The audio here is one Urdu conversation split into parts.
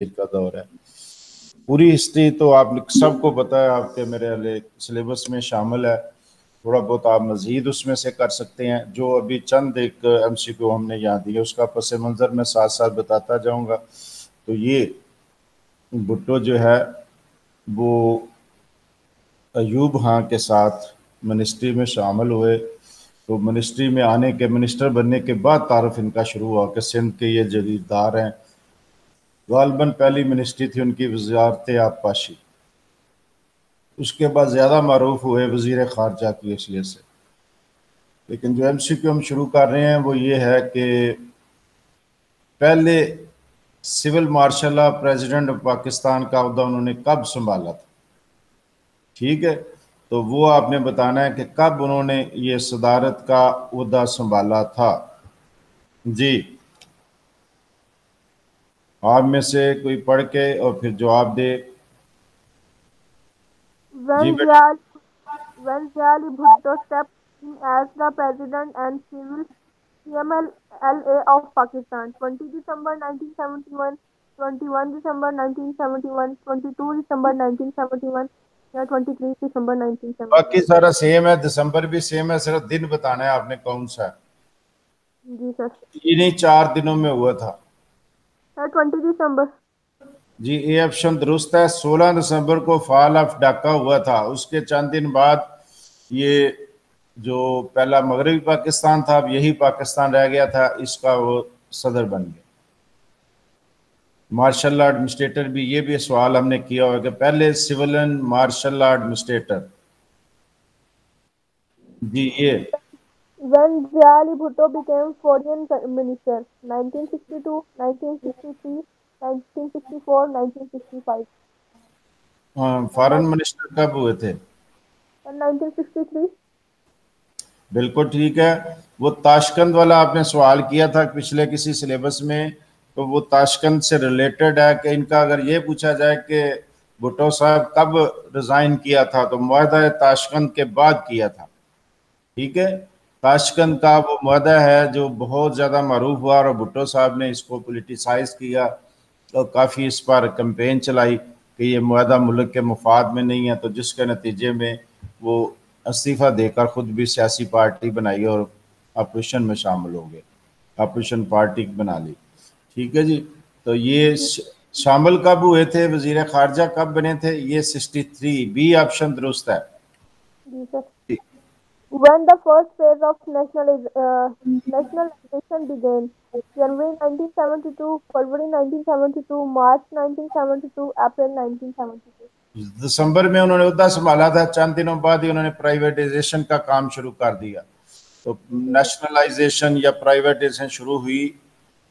کا دور ہے. پوری ہسٹری تو آپ سب کو پتا ہے, آپ کے میرے سلیبس میں شامل ہے. تھوڑا بہت آپ مزید اس میں سے کر سکتے ہیں. جو ابھی چند ایک ایم سی کیو ہم نے یہاں دیا, اس کا پس منظر میں ساتھ ساتھ بتاتا جاؤں گا. تو یہ بھٹو جو ہے وہ ایوب خان کے ساتھ منسٹری میں شامل ہوئے. تو منسٹری میں آنے کے, منسٹر بننے کے بعد تعارف ان کا شروع ہوا کہ سندھ کے یہ جگیردار ہیں. غالباً پہلی منسٹری تھی ان کی وزارت آبپاشی. اس کے بعد زیادہ معروف ہوئے وزیر خارجہ کی حیثیت سے. لیکن جو ایم سی کیو ہم شروع کر رہے ہیں وہ یہ ہے کہ پہلے civil martial law president of Pakistan کا عہدہ انہوں نے کب سنبھالا تھا. ٹھیک ہے, تو وہ آپ نے بتانا ہے کہ کب انہوں نے یہ صدارت کا عہدہ سنبھالا تھا. جی, آپ میں سے کوئی پڑھ کے اور پھر جواب دے. جی بیٹا. When Jayali Bhutto stepped in as the president and civil CMLLA of Pakistan, 20 December 1971, 21 December 1971, 22 December 1971, یا 23 دسمبر 1971. باقی سارا سیم ہے, دسمبر بھی سیم ہے, صرف دن بتانا ہے آپ نے کون سا ہے. جی سر. انہیں 4 دنوں میں ہوا تھا. سر 20 دسمبر. جی, اے آپشن درست ہے. 16 دسمبر کو فال آف ڈاکہ ہوا تھا. اس کے چند دن بعد یہ جو پہلا مغربی پاکستان تھا, اب یہی پاکستان رہ گیا تھا, اس کا وہ صدر بن گیا. مارشل لا ایڈمنسٹریٹر بھی, یہ بھی سوال ہم نے کیا ہوا کہ پہلے سولن مارشل لا ایڈمنسٹریٹر. جی, یہ When Jayali Bhutto became foreign minister, 1962, 1963, 1964, 1965. Foreign minister کب ہوئے تھے؟ 1963. بالکل ٹھیک ہے. وہ تاشقند والا آپ نے سوال کیا تھا پچھلے کسی سلیبس میں, تو وہ تاشقند سے ریلیٹڈ ہے کہ ان کا اگر یہ پوچھا جائے کہ بھٹو صاحب کب ریزائن کیا تھا, تو معاہدہ تاشقند کے بعد کیا تھا. ٹھیک ہے, تاشقند کا وہ معاہدہ ہے جو بہت زیادہ معروف ہوا, اور بھٹو صاحب نے اس کو پولیٹیسائز کیا اور کافی اس پر کمپین چلائی کہ یہ معاہدہ ملک کے مفاد میں نہیں ہے. تو جس کے نتیجے میں وہ استعفیٰ دے کر خود بھی سیاسی پارٹی بنائی اور اپوزیشن میں شامل ہو گئے, اپوزیشن پارٹی بنا لی. ٹھیک ہے جی. تو یہ شامل کب ہوئے تھے, وزیر خارجہ کب بنے تھے؟ یہ 63, بی آپشن درست ہے. جی سر. When the first phase of nationalization began, January 1972, February 1972, March 1972, April 1972. دسمبر میں انہوں نے عہدہ سنبھالا تھا, چند دنوں بعد ہی انہوں نے پرائیویٹائزیشن کا کام شروع کر دیا. تو نیشنلائزیشن یا پرائیویٹائزیشن شروع ہوئی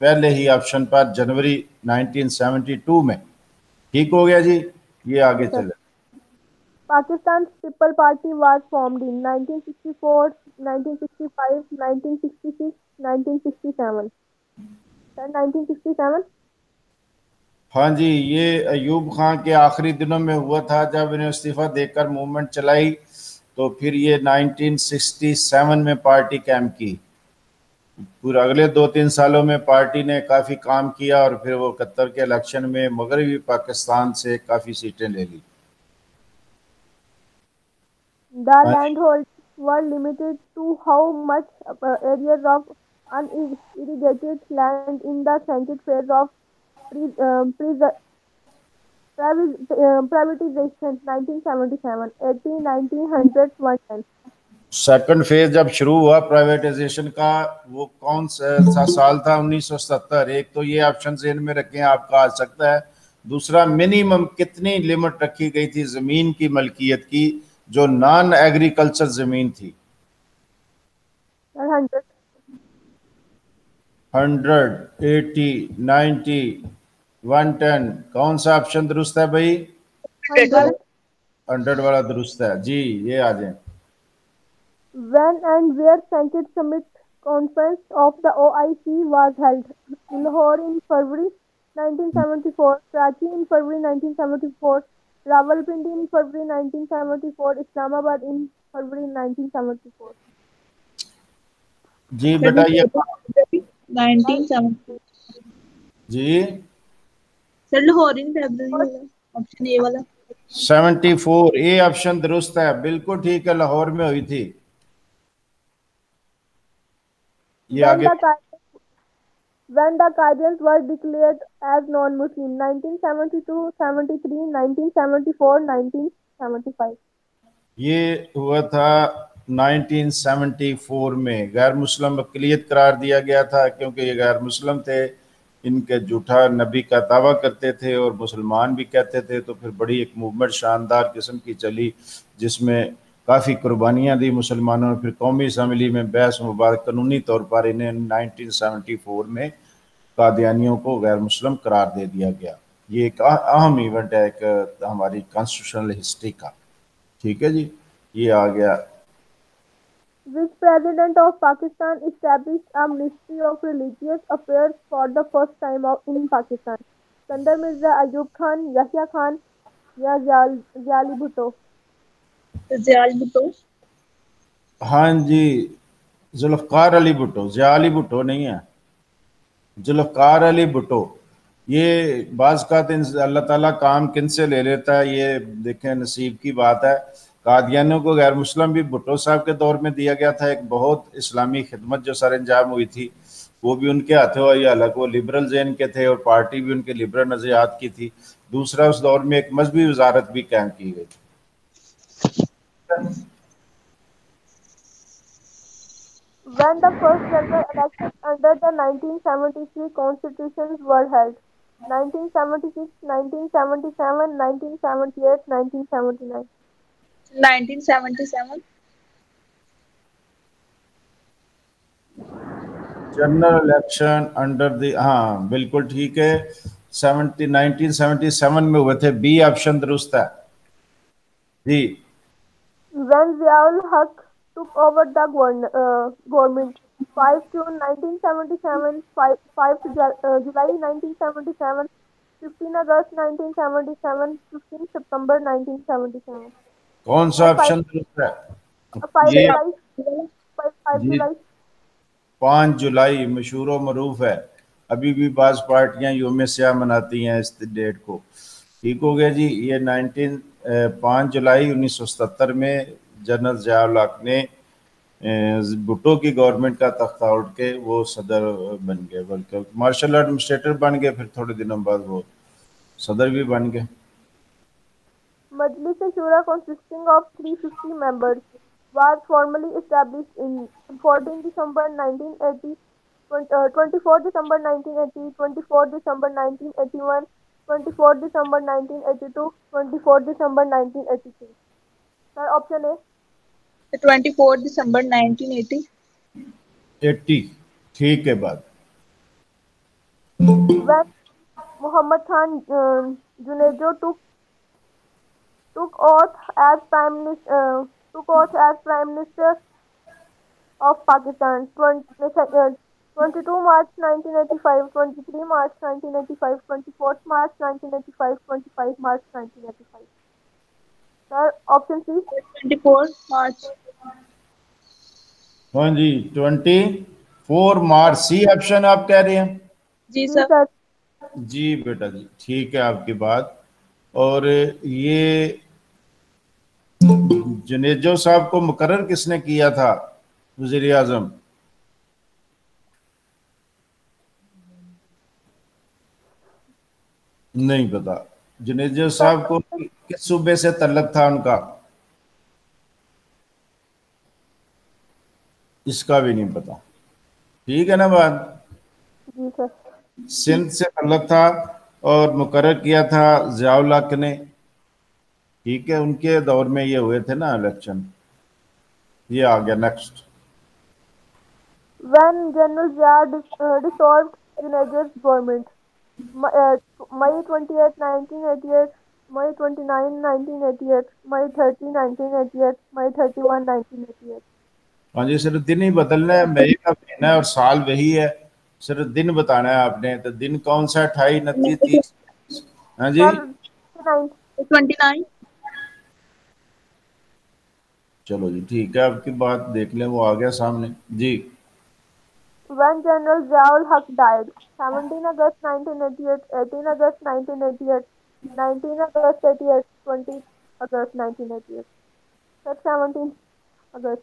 پہلے ہی آپشن پر جنوری 1972 میں. ٹھیک ہو گیا جی. یہ آگے چلے. Pakistan's People Party was formed in 1964, 1965, 1966, 1967. Sir, 1967. ہاں جی, یہ ایوب خان کے آخری دنوں میں ہوا تھا جب انہیں استعفیٰ دے کر موومنٹ چلائی. تو پھر یہ 1967 میں پارٹی قائم کی. پورے اگلے 2-3 سالوں میں پارٹی نے کافی کام کیا, اور پھر وہ 71 کے الیکشن میں مغربی پاکستان سے کافی سیٹیں لے لی. The landholdings were limited to how much areas of unirrigated land in the second phase of privatization 1977, 80, 90, 100, 110. Second phase جب شروع ہوا پرائیویٹائزیشن کا, وہ کون سا سال تھا؟ 1977. ایک تو یہ آپشن ذہن میں رکھیں, آپ کا آ سکتا ہے. دوسرا, منیمم کتنی لمٹ رکھی گئی تھی زمین کی ملکیت کی جو نان ایگریکلچر زمین تھی؟ 100. 100, 80, 90, 110. کون سا آپشن درست ہے بھائی؟ 100. 100 والا درست ہے. جی, یہ آ جائیں. When and where Second Summit Conference of the OIC was held? Lahore in February 1974, Karachi in February 1974, Rawalpindi in February 1974, Islamabad in February 1974. جی بیٹا, یہ 1970. جی سر لاہور ان فیبرری والا آپشن اے والا 74 اے آپشن درست ہے، بالکل ٹھیک ہے، لاہور میں ہوئی تھی یہ When آگے. the Qadians were declared as non-Muslim, 1972, 73, 1974, 1975. یہ ہوا تھا 1974 میں، غیر مسلم اقلیت قرار دیا گیا تھا کیونکہ یہ غیر مسلم تھے، ان کے جھوٹا نبی کا دعویٰ کرتے تھے اور مسلمان بھی کہتے تھے، تو پھر بڑی ایک موومنٹ شاندار قسم کی چلی جس میں کافی قربانیاں دی مسلمانوں نے. پھر قومی اسمبلی میں بحث مبارک قانونی طور پر انہیں 1974 میں قادیانیوں کو غیر مسلم قرار دے دیا گیا. یہ ایک اہم ایونٹ ہے ایک ہماری کانسٹیٹیوشنل ہسٹری کا. ٹھیک ہے جی، یہ آ گیا. Which president of Pakistan established a Ministry of Religious Affairs for the first time in Pakistan? Kandar Mirza, Ayub Khan, Yahya Khan, یا زیالی بھٹو؟ زیال بھٹو. ہاں جی، ذوالفقار علی بھٹو، ضیاء علی بھٹو نہیں ہے، ذوالفقار علی بھٹو. یہ بعض کا اللہ تعالیٰ کام کن سے لے لیتا ہے، یہ دیکھیں نصیب کی بات ہے. قادیانیوں کو غیر مسلم بھی بھٹو صاحب کے دور میں دیا گیا تھا. ایک بہت اسلامی خدمت جو سر انجام ہوئی تھی وہ بھی ان کے ہاتھوں ہوئی، حالانکہ وہ لبرل ذہن کے تھے اور پارٹی بھی ان کے لبرل نظریات کی تھی. دوسرا اس دور میں ایک مذہبی وزارت بھی قائم کی گئی. When the first general elections under the 1973 constitutions were held? 1976, 1977, 1978, 1979. 1977. General election under the, ہاں بالکل ٹھیک ہے، 1977 میں ہوئے تھے. بی آپشن درست ہے جی. When Ziaul Haq took over the government, 5 June 1977, 5 July 1977, 15 August 1977, 15 September 1977. کون سا آپشن درست ہے؟ 5 یہ July, 5 جی July. 5 جولائی مشہور و معروف ہے. ابھی بھی بعض پارٹیاں یوم سیاہ مناتی ہیں اس ڈیٹ کو. ٹھیک ہو گیا جی. یہ 5 جولائی 1977 میں جنرل ضیاء الحق نے بھٹو کی گورنمنٹ کا تختہ اٹھ کے وہ صدر بن گئے، بلکہ مارشل ایڈمنسٹریٹر بن گئے. پھر تھوڑے دنوں بعد وہ صدر بھی بن گئے. Majlis Shura consisting of 350 members was formally established in 14 December 1980, 24 December 1980, 24 December 1981, 24 December 1982, 24 December 1983. Sir, option A. 24 December 1980. 80 ٹھیک ہے بات. When Muhammad Khan Junejo took oath as Prime Minister of Pakistan, 22 March 1985, 23 March 1985, 24 March 1985, 25 March 1985. Sir, option C. 24 March. ہاں جی 24 مارچ سی آپشن آپ کہہ رہے ہیں؟ جی سر. جی بیٹا جی ٹھیک ہے آپ کی بات. اور یہ جنیجو صاحب کو مقرر کس نے کیا تھا وزیر اعظم؟ نہیں پتا. جنیجو صاحب کو کس صوبے سے تعلق تھا ان کا؟ اس کا بھی نہیں پتا. ٹھیک ہے نا بات. جی سر. سندھ سے تعلق تھا اور مقرر کیا تھا ضیاء الحق نے. ٹھیک ہے، ان کے دور میں یہ ہوئے تھے نا الیکشن. یہ آ گیا next. When General Zia dissolved Junaid's government, May 28, 1988, May 29, 1988, May 30, 1988, May 31, 1988. ہاں جی صرف دن ہی بدلنا ہے، مئی کا مہینہ ہے اور سال وہی ہے، صرف دن بتانا ہے آپ نے. تو دن کون سا؟ 28، 29، 30. ہاں جی 29. چلو جی ٹھیک ہے، آپ کی بات دیکھ لیں وہ آ گیا سامنے جی. When General Ziaul Haq died, 17 August 1988, 18 August 1988, 19 August 88, 20 August 1988. Sir, 17 August.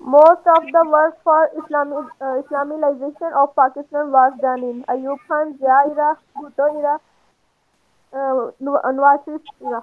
Most of the work for Islamization of Pakistan was done in Ayub Khan Zia era, Bhutto era, Nawaz Sharif era.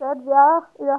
Sir, Zia era.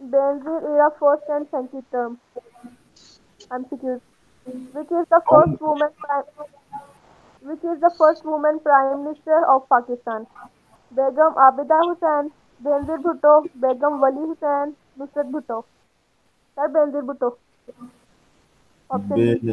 Benazir era first and second term. MCQs. Which is the first woman prime minister of Pakistan? Begum Abida Hussain, Benazir Bhutto, Begum Wali Hussain, Nusrat Bhutto. Sir, Benazir Bhutto. Option B.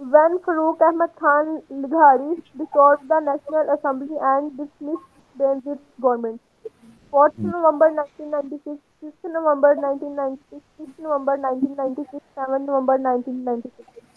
When Farooq Ahmad Khan Lighari dissolved the National Assembly and dismissed Benazir's government. 4th November 1996, 6th November 1996, 6th November 1996, 7th November 1996.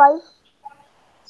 5.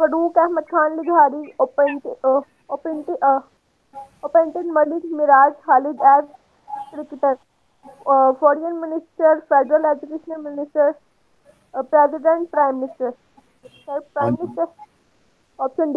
Farooq Ahmad Khan Lighari appointed Malik Miraj Khalid as cricketer, Foreign Minister, Federal Education Minister, President, Prime Minister. Sir, Prime Minister. Option D.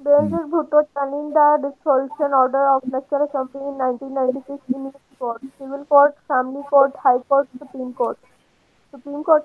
Benazir Bhutto challenged the dissolution order of National Assembly in 1996 in which court? Civil Court, Family Court, High Court, Supreme Court. Supreme Court.